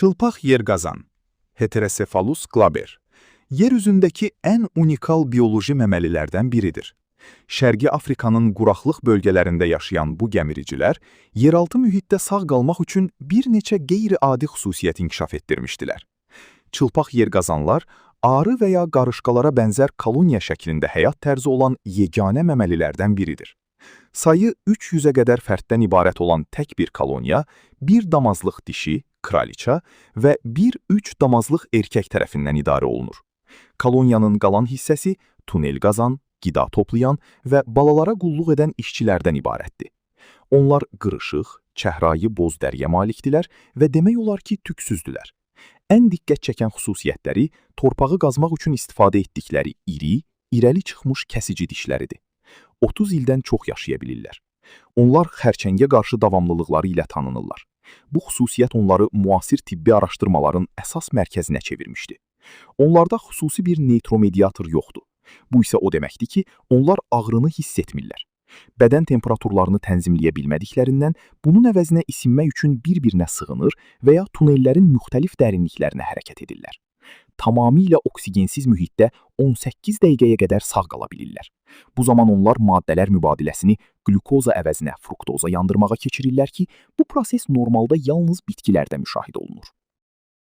Çılpaq yerqazan, Heterocephalus glaber, yer üzündəki ən unikal bioloji məməlilərdən biridir. Şərqi Afrikanın quraqlıq bölgələrində yaşayan bu gəmiricilər, yeraltı mühitdə sağ qalmaq üçün bir neçə qeyri-adi xüsusiyyət inkişaf etdirmişdilər. Çılpaq yerqazanlar, arı və ya qarışqalara bənzər koloniya şəklində həyat tərzi olan yeganə məməlilərdən biridir. Sayı 300-ə qədər fərddən ibarət olan tək bir koloniya, bir damazlıq dişi, kraliça və 1-3 damazlıq erkək tərəfindən idarə olunur. Koloniyanın qalan hissəsi tunel qazan, qida toplayan və balalara qulluq edən işçilərdən ibarətdir. Onlar qırışıq, çəhrayı boz dəriyə malikdilər və demək olar ki, tüksüzdülər. Ən diqqət çəkən xüsusiyyətləri torpağı qazmaq üçün istifadə etdikləri iri, irəli çıxmış kəsici dişləridir. 30 ildən çox yaşaya bilirlər. Onlar xərçəngə qarşı davamlılıqları ilə tanınırlar. Bu xüsusiyyət onları müasir tibbi araşdırmaların əsas mərkəzinə çevirmişdi. Onlarda xüsusi bir neytromediator yoxdur. Bu isə o deməkdir ki, onlar ağrını hiss etmirlər. Bədən temperaturlarını tənzimləyə bilmədiklərindən bunun əvəzinə isinmək üçün bir-birinə sığınır və ya tunellərin müxtəlif dərinliklərinə hərəkət edirlər. Tamamilə oksigensiz mühitdə 18 dəqiqəyə qədər sağ qala bilirlər. Bu zaman onlar maddələr mübadiləsini qlükoza əvəzinə fruktoza yandırmağa keçirirlər ki, bu proses normalda yalnız bitkilərdə müşahidə olunur.